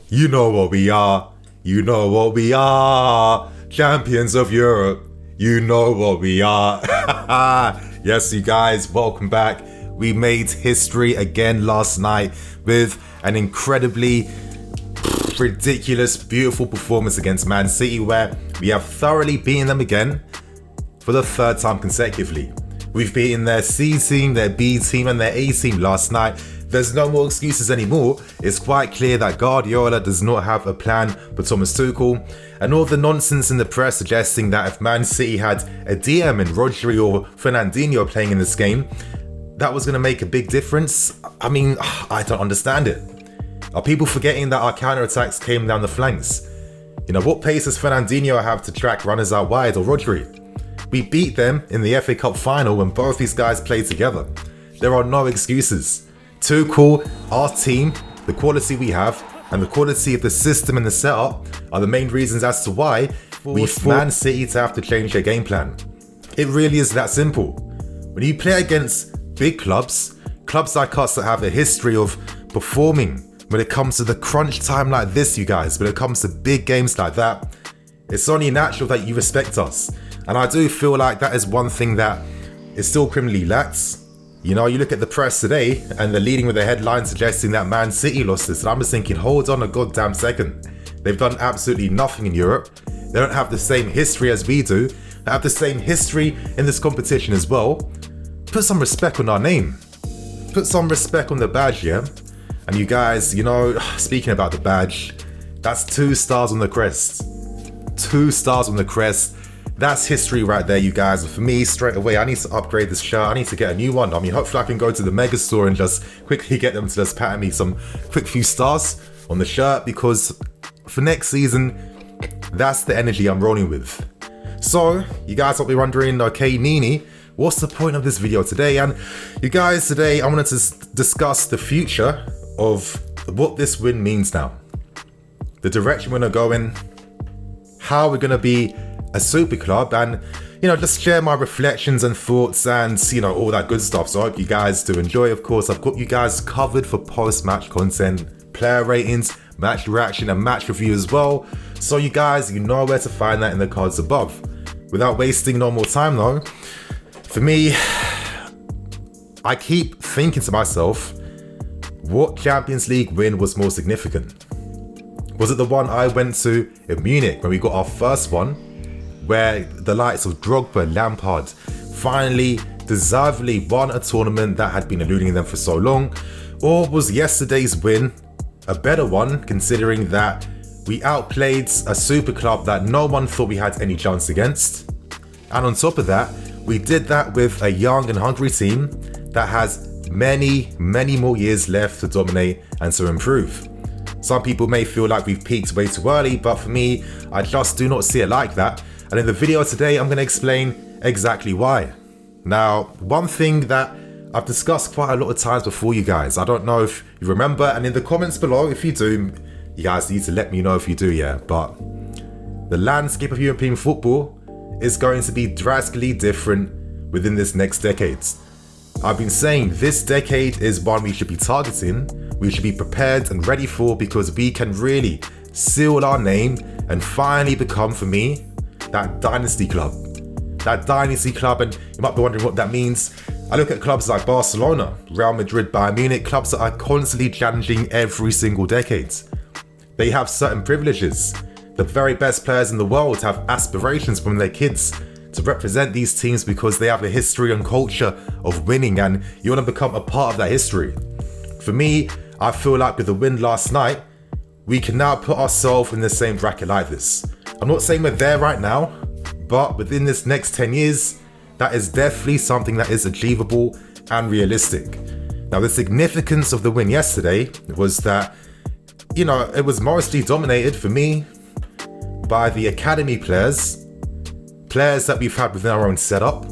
You know what we are. You know what we are. Champions of Europe. You know what we are. Yes, you guys, welcome back. We made history again last night with an incredibly ridiculous, beautiful performance against Man City, where we have thoroughly beaten them again for the third time consecutively. We've beaten their C team, their B team, and their A team last night. There's no more excuses anymore. It's quite clear that Guardiola does not have a plan for Thomas Tuchel, and all the nonsense in the press suggesting that if Man City had a DM in Rodri or Fernandinho playing in this game, that was going to make a big difference. I mean, I don't understand it. Are people forgetting that our counter-attacks came down the flanks? You know, what pace does Fernandinho have to track runners out wide, or Rodri? We beat them in the FA Cup final when both these guys played together. There are no excuses. Tuchel, our team, the quality we have, and the quality of the system and the setup are the main reasons as to why we forced Man City to have to change their game plan. It really is that simple. When you play against big clubs like us that have a history of performing when it comes to the crunch time like this, you guys, when it comes to big games like that, it's only natural that you respect us. And I do feel like that is one thing that is still criminally lacked. You know, you look at the press today and they're leading with a headline suggesting that Man City lost this. And I'm just thinking, hold on a goddamn second. They've done absolutely nothing in Europe. They don't have the same history as we do. They have the same history in this competition as well. Put some respect on our name. Put some respect on the badge, yeah? And you guys, you know, speaking about the badge, that's 2 stars on the crest. 2 stars on the crest. That's history right there, you guys. And for me, straight away, I need to upgrade this shirt. I need to get a new one. I mean, hopefully I can go to the mega store and just quickly get them to just pattern me some quick few stars on the shirt, because for next season, that's the energy I'm rolling with. So, you guys will be wondering, okay, Nini, what's the point of this video today? And you guys, today I wanted to discuss the future of what this win means now. The direction we're going to go in, how we're going to be a super club, and you know, just share my reflections and thoughts and you know, all that good stuff. So I hope you guys do enjoy. Of course, I've got you guys covered for post-match content, player ratings, match reaction, and match review as well. So you guys, you know where to find that in the cards above. Without wasting no more time though, for me, I keep thinking to myself, what Champions League win was more significant? Was it the one I went to in Munich when we got our first one, where the likes of Drogba, Lampard finally deservedly won a tournament that had been eluding them for so long? Or was yesterday's win a better one, considering that we outplayed a super club that no one thought we had any chance against? And on top of that, we did that with a young and hungry team that has many more years left to dominate and to improve. Some people may feel like we've peaked way too early, but for me, I just do not see it like that. And in the video today, I'm going to explain exactly why. Now, one thing that I've discussed quite a lot of times before, you guys, I don't know if you remember, and in the comments below, if you do, you guys need to let me know if you do, yeah, but the landscape of European football is going to be drastically different within this next decade. I've been saying this decade is one we should be targeting, we should be prepared and ready for, because we can really seal our name and finally become, for me, that dynasty club. That dynasty club, and you might be wondering what that means. I look at clubs like Barcelona, Real Madrid, Bayern Munich, clubs that are constantly challenging every single decade. They have certain privileges. The very best players in the world have aspirations from their kids to represent these teams because they have a history and culture of winning, and you want to become a part of that history. For me, I feel like with the win last night, we can now put ourselves in the same bracket like this. I'm not saying we're there right now, but within this next 10 years, that is definitely something that is achievable and realistic. Now, the significance of the win yesterday was that, you know, it was mostly dominated for me by the academy players that we've had within our own setup,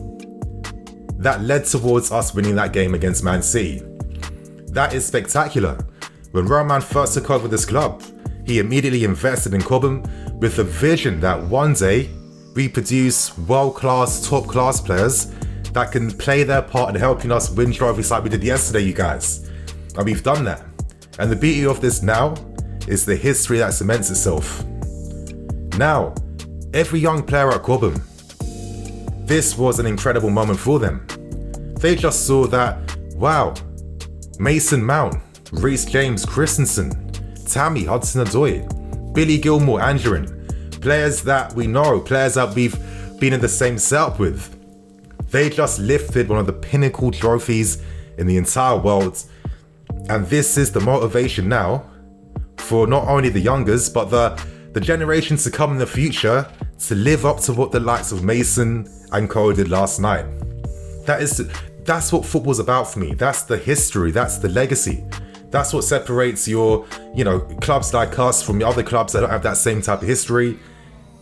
that led towards us winning that game against Man City. That is spectacular. When Roman first took over this club, he immediately invested in Cobham with the vision that one day we produce world-class, top-class players that can play their part in helping us win trophies like we did yesterday, you guys. And we've done that. And the beauty of this now it's the history that cements itself. Now, every young player at Cobham, this was an incredible moment for them. They just saw that, wow, Mason Mount, Reece James Christensen, Tammy Hudson-Odoi, Billy Gilmore Angerin, players that we know, players that we've been in the same setup with. They just lifted one of the pinnacle trophies in the entire world. And this is the motivation now for not only the youngers, but the generations to come in the future to live up to what the likes of Mason and Co did last night. That's what football's about for me. That's the history, that's the legacy. That's what separates your, clubs like us from the other clubs that don't have that same type of history.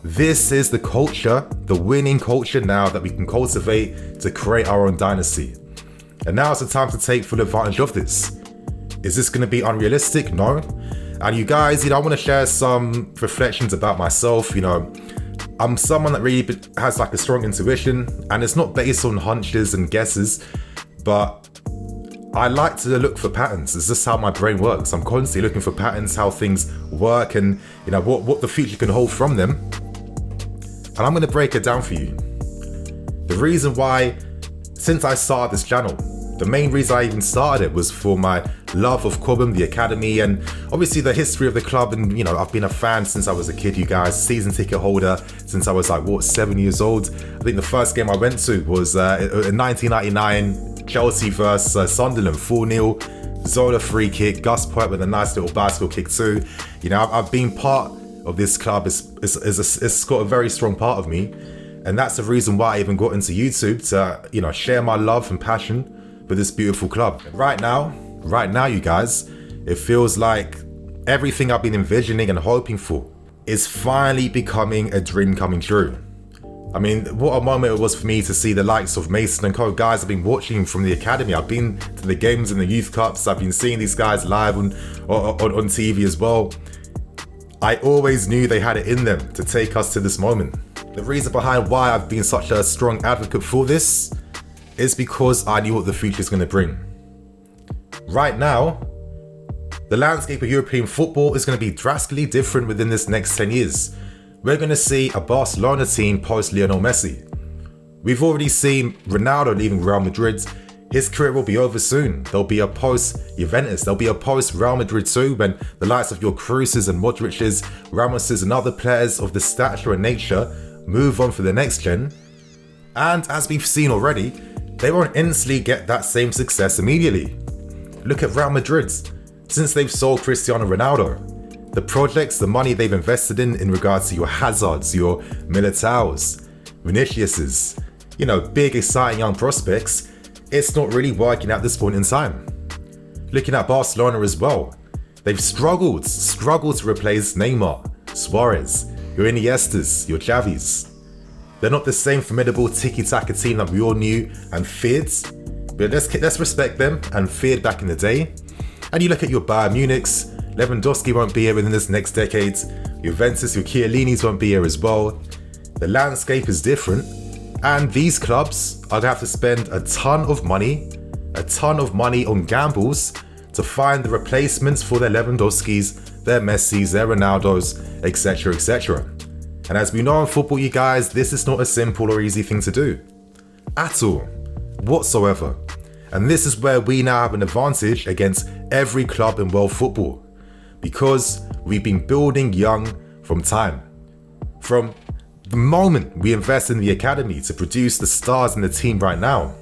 This is the culture, the winning culture now that we can cultivate to create our own dynasty. And now is the time to take full advantage of this. Is this going to be unrealistic? No. And you guys, I want to share some reflections about myself. I'm someone that really has like a strong intuition, and it's not based on hunches and guesses, but I like to look for patterns. It's just how my brain works. I'm constantly looking for patterns, how things work, and what the future can hold from them. And I'm going to break it down for you. The reason why, since I started this channel, the main reason I even started it was for my love of Cobham, the academy, and obviously the history of the club. And I've been a fan since I was a kid, you guys, season ticket holder since I was 7 years old. I think the first game I went to was in 1999, Chelsea versus Sunderland, 4-0, Zola free kick, Gus Poyet with a nice little bicycle kick too. I've been part of this club. It's got a very strong part of me, and that's the reason why I even got into YouTube to share my love and passion for this beautiful club. Right now, you guys, it feels like everything I've been envisioning and hoping for is finally becoming a dream coming true. I mean, what a moment it was for me to see the likes of Mason and Co. Guys, I've been watching from the academy. I've been to the games in the youth cups. I've been seeing these guys live on TV as well. I always knew they had it in them to take us to this moment. The reason behind why I've been such a strong advocate for this is because I knew what the future is going to bring. Right now, the landscape of European football is going to be drastically different within this next 10 years. We're going to see a Barcelona team post Lionel Messi. We've already seen Ronaldo leaving Real Madrid. His career will be over soon. There'll be a post Juventus. There'll be a post Real Madrid too, when the likes of your Krooses and Modric's, Ramoses and other players of the stature and nature move on for the next gen. And as we've seen already, they won't instantly get that same success immediately. Look at Real Madrid. Since they've sold Cristiano Ronaldo, the projects, the money they've invested in regards to your Hazards, your Militaos, Vinicius's, big exciting young prospects, it's not really working at this point in time. Looking at Barcelona as well, they've struggled to replace Neymar, Suarez, your Iniestas, your Xavis. They're not the same formidable tiki-taka team that we all knew and feared, but let's respect them and feared back in the day. And you look at your Bayern Munich's, Lewandowski won't be here within this next decade. Your Juventus, your Chiellini's won't be here as well. The landscape is different, and these clubs are gonna have to spend a ton of money on gambles to find the replacements for their Lewandowskis, their Messis, their Ronaldos, etc., etc. And as we know in football, you guys, this is not a simple or easy thing to do. At all. Whatsoever. And this is where we now have an advantage against every club in world football. Because we've been building young from time. From the moment we invest in the academy to produce the stars in the team right now.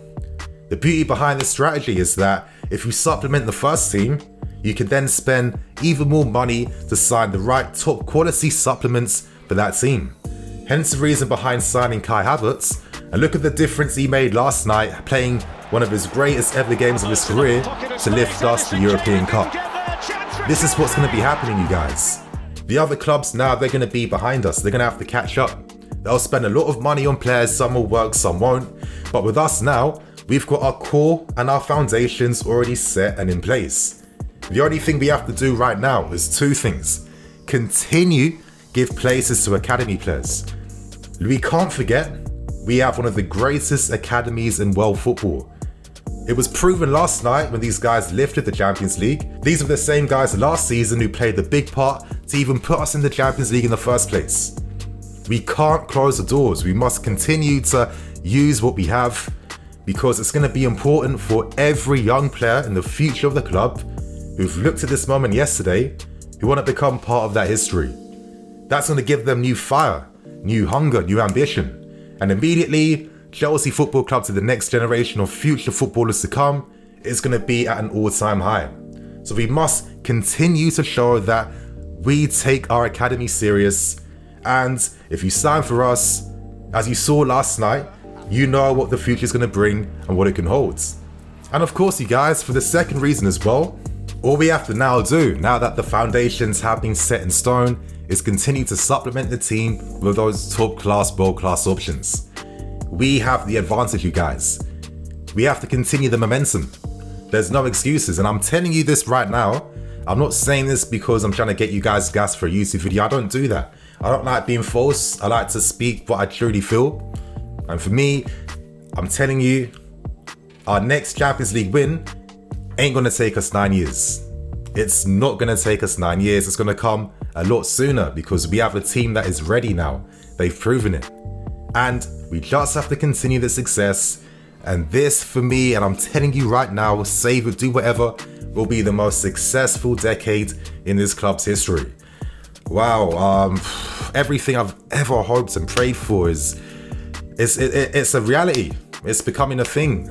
The beauty behind this strategy is that if you supplement the first team, you can then spend even more money to sign the right top quality supplements for that team. Hence the reason behind signing Kai Havertz, and look at the difference he made last night, playing one of his greatest ever games of his career to lift us the European Cup. This is what's going to be happening, you guys. The other clubs now, they're going to be behind us. They're going to have to catch up. They'll spend a lot of money on players, some will work, some won't. But with us now, we've got our core and our foundations already set and in place. The only thing we have to do right now is two things. Continue give places to academy players. We can't forget, we have one of the greatest academies in world football. It was proven last night when these guys lifted the Champions League. These are the same guys last season who played the big part to even put us in the Champions League in the first place. We can't close the doors. We must continue to use what we have, because it's going to be important for every young player in the future of the club who've looked at this moment yesterday, who want to become part of that history. That's going to give them new fire, new hunger, new ambition. And immediately, Chelsea Football Club, to the next generation of future footballers to come, is going to be at an all-time high. So we must continue to show that we take our academy serious. And if you sign for us, as you saw last night, you know what the future is going to bring and what it can hold. And of course, you guys, for the second reason as well, all we have to now do, now that the foundations have been set in stone, is continue to supplement the team with those top-class, world-class options. We have the advantage, you guys. We have to continue the momentum. There's no excuses, and I'm telling you this right now. I'm not saying this because I'm trying to get you guys gas for a YouTube video. I don't do that. I don't like being false. I like to speak what I truly feel. And for me, I'm telling you, our next Champions League win ain't gonna take us 9 years. It's not gonna take us 9 years. It's gonna come a lot sooner, because we have a team that is ready now. They've proven it. And we just have to continue the success. And this, for me, and I'm telling you right now, save it, do whatever, will be the most successful decade in this club's history. Wow, everything I've ever hoped and prayed for it's a reality. It's becoming a thing.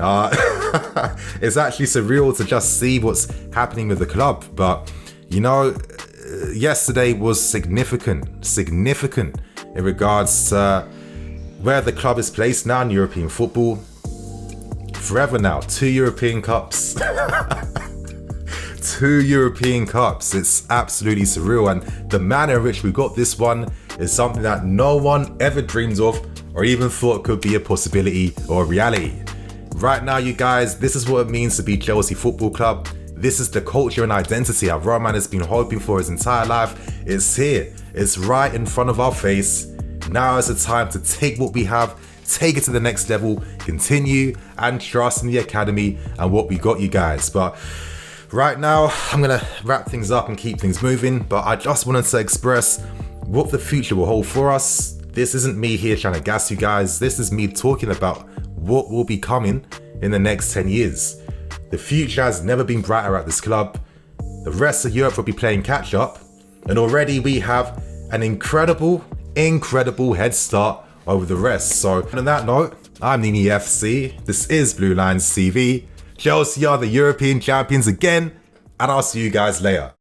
It's actually surreal to just see what's happening with the club. But, you know, yesterday was significant in regards to where the club is placed now in European football. Forever now, 2 European Cups. 2 European Cups. It's absolutely surreal. And the manner in which we got this one is something that no one ever dreamed of or even thought could be a possibility or a reality. Right now, you guys, this is what it means to be Chelsea Football Club. This is the culture and identity that Roman has been hoping for his entire life. It's here. It's right in front of our face. Now is the time to take what we have, take it to the next level, continue and trust in the academy and what we got, you guys. But right now, I'm going to wrap things up and keep things moving. But I just wanted to express what the future will hold for us. This isn't me here trying to gas you guys. This is me talking about what will be coming in the next 10 years. The future has never been brighter at this club. The rest of Europe will be playing catch up. And already we have an incredible head start over the rest. So on that note, I'm Nini FC. This is Blue Lines TV. Chelsea are the European champions again. And I'll see you guys later.